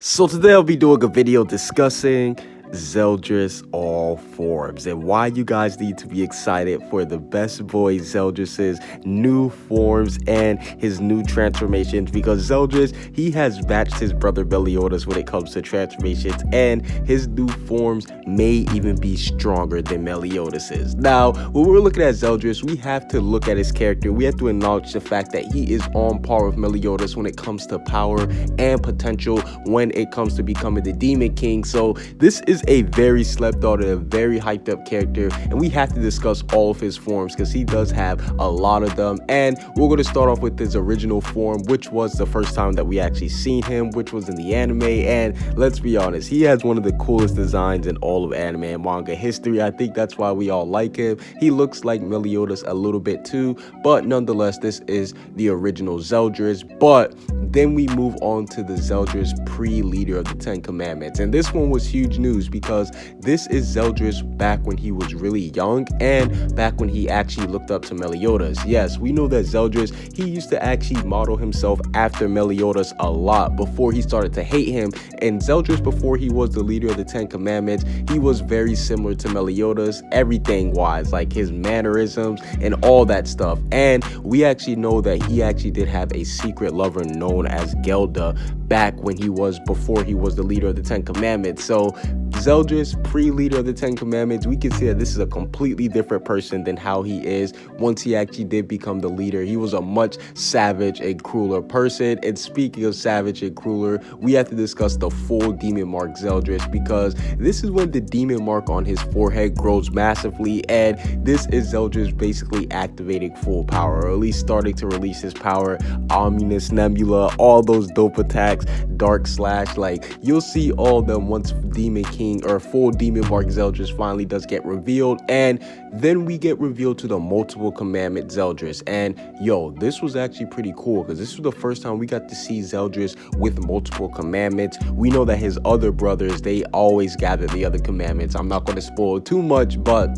So today I'll be doing a video discussing Zeldris all forms and why you guys need to be excited for the best boy Zeldris's new forms and his new transformations, because Zeldris, he has matched his brother Meliodas when it comes to transformations, and his new forms may even be stronger than Meliodas's. Now, when we're looking at Zeldris, we have to look at his character. We have to acknowledge the fact that he is on par with Meliodas when it comes to power and potential when it comes to becoming the Demon King. So this is a very slept on and a very hyped up character, and we have to discuss all of his forms because he does have a lot of them. And we're going to start off with his original form, which was the first time that we actually seen him, which was in the anime. And let's be honest, he has one of the coolest designs in all of anime and manga history. I think that's why we all like him. He looks like Meliodas a little bit too, but nonetheless, this is the original Zeldris. But then we move on to the Zeldris pre-leader of the 10 Commandments, and this one was huge news because this is Zeldris back when he was really young and back when he actually looked up to Meliodas. Yes, we know that Zeldris, he used to actually model himself after Meliodas a lot before he started to hate him. And Zeldris, before he was the leader of the 10 Commandments, he was very similar to Meliodas, everything wise, like his mannerisms and all that stuff. And we actually know that he actually did have a secret lover known as Gelda back when before he was the leader of the 10 Commandments. So Zeldris, pre-leader of the 10 Commandments, we can see that this is a completely different person than how he is once he actually did become the leader. He was a much savage and crueler person. And speaking of savage and crueler, we have to discuss the full demon mark Zeldris, because this is when the demon mark on his forehead grows massively, and this is Zeldris basically activating full power, or at least starting to release his power. Ominous Nebula, all those dope attacks, Dark Slash, like you'll see all of them once Demon King or full demon mark Zeldris finally does get revealed. And then we get revealed to the multiple commandment Zeldris, and yo, this was actually pretty cool because this was the first time we got to see Zeldris with multiple commandments. We know that his other brothers, they always gather the other commandments. I'm not going to spoil too much, but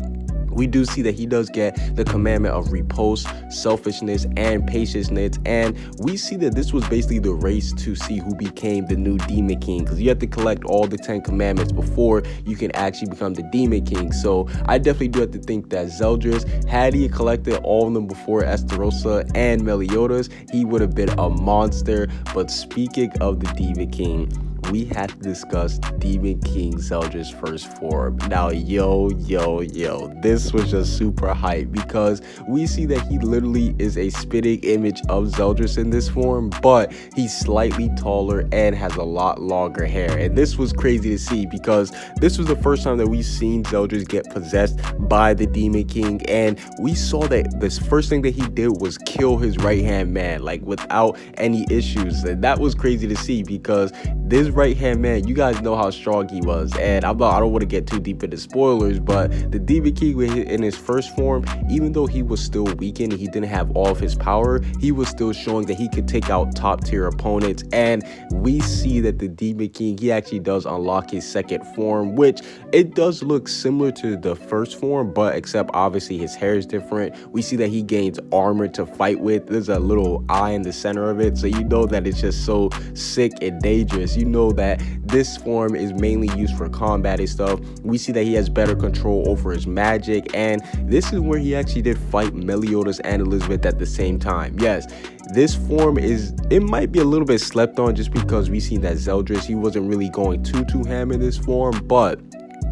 we do see that he does get the commandment of repose, selfishness, and patience. And we see that this was basically the race to see who became the new Demon King, because you have to collect all the 10 commandments before you can actually become the Demon King. So I definitely do have to think that Zeldris, had he collected all of them before Estarossa and Meliodas, he would have been a monster. But speaking of the Demon King, we have to discuss Demon King Zeldris' first form. Now, yo, this was just super hype because we see that he literally is a spitting image of Zeldris in this form, but he's slightly taller and has a lot longer hair. And this was crazy to see because this was the first time that we've seen Zeldris get possessed by the Demon King, and we saw that this first thing that he did was kill his right-hand man, like without any issues. And that was crazy to see because this right-hand man, you guys know how strong he was, and I don't want to get too deep into spoilers, but the Demon King in his first form, even though he was still weakened, he didn't have all of his power, he was still showing that he could take out top tier opponents. And we see that the Demon King, he actually does unlock his second form, which it does look similar to the first form, but except obviously his hair is different. We see that he gains armor to fight with. There's a little eye in the center of it, so you know that it's just so sick and dangerous. You know that this form is mainly used for combat and stuff. We see that he has better control over his magic, and this is where he actually did fight Meliodas and Elizabeth at the same time. Yes, this form it might be a little bit slept on just because we see that Zeldris, he wasn't really going too ham in this form, but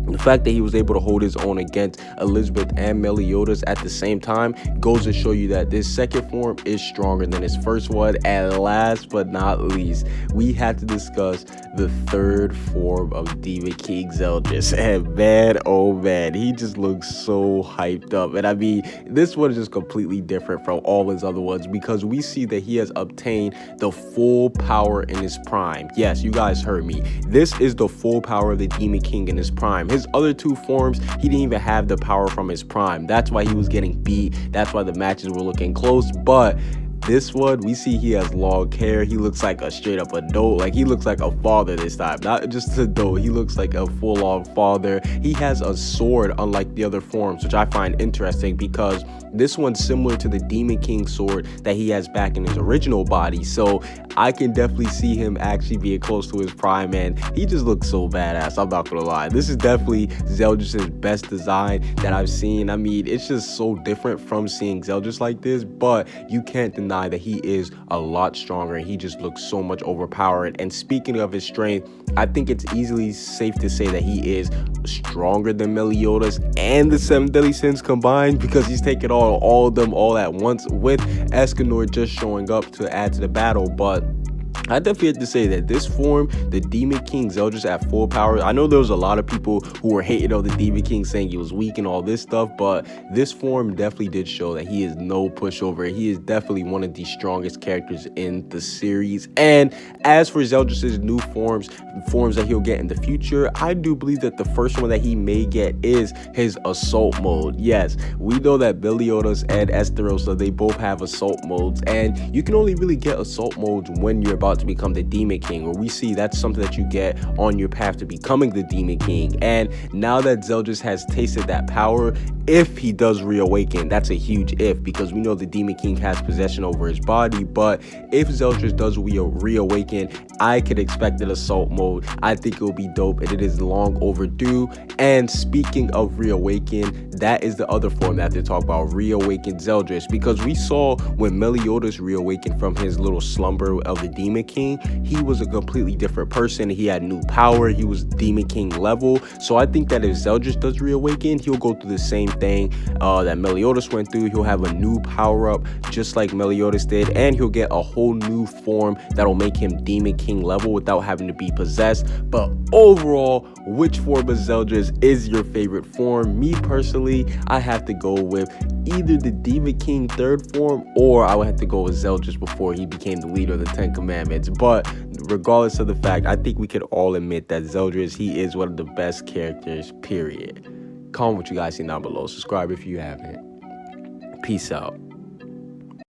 the fact that he was able to hold his own against Elizabeth and Meliodas at the same time goes to show you that this second form is stronger than his first one. And last but not least, we had to discuss the third form of Demon King Zeldris. And man, oh man, he just looks so hyped up. And I mean, this one is just completely different from all his other ones because we see that he has obtained the full power in his prime. Yes, you guys heard me. This is the full power of the Demon King in his prime. His other two forms, he didn't even have the power from his prime. That's why he was getting beat. That's why the matches were looking close. But this one, we see he has long hair. He looks like a straight up adult. Like, he looks like a father this time, not just an adult. He looks like a full-on father. He has a sword, unlike the other forms, which I find interesting because this one's similar to the Demon King sword that he has back in his original body. So I can definitely see him actually being close to his prime, and he just looks so badass. I'm not gonna lie. This is definitely Zeldris' best design that I've seen. I mean, it's just so different from seeing Zeldris like this, but you can't deny that he is a lot stronger, and he just looks so much overpowered. And speaking of his strength, I think it's easily safe to say that he is stronger than Meliodas and the 7 Deadly Sins combined, because he's taking all of them all at once, with Escanor just showing up to add to the battle. But I definitely have to say that this form, the Demon King Zeldris at full power, I know there was a lot of people who were hating on the Demon King, saying he was weak and all this stuff, but this form definitely did show that he is no pushover. He is definitely one of the strongest characters in the series. And as for Zeldris' new forms that he'll get in the future, I do believe that the first one that he may get is his assault mode. Yes, we know that Meliodas and Esterosa, they both have assault modes, and you can only really get assault modes when you're about to become the Demon King, or we see that's something that you get on your path to becoming the Demon King. And now that Zeldris has tasted that power, if he does reawaken, that's a huge if, because we know the Demon King has possession over his body. But if Zeldris does reawaken, I could expect an assault mode. I think it will be dope, and it is long overdue. And speaking of reawaken, that is the other form that I have to talk about, reawakened Zeldris, because we saw when Meliodas reawakened from his little slumber of the Demon King, he was a completely different person. He had new power. He was Demon King level. So I think that if Zeldris does reawaken, he'll go through the same thing that Meliodas went through. He'll have a new power up just like Meliodas did, and he'll get a whole new form that'll make him Demon King level without having to be possessed. But overall, which form of Zeldris is your favorite form? Me personally, I have to go with either the Demon King 3rd form, or I would have to go with Zeldris before he became the leader of the 10 Commandments. But regardless of the fact, I think we could all admit that Zeldris, he is one of the best characters, period. Comment what you guys see down below. Subscribe if you haven't. Peace out.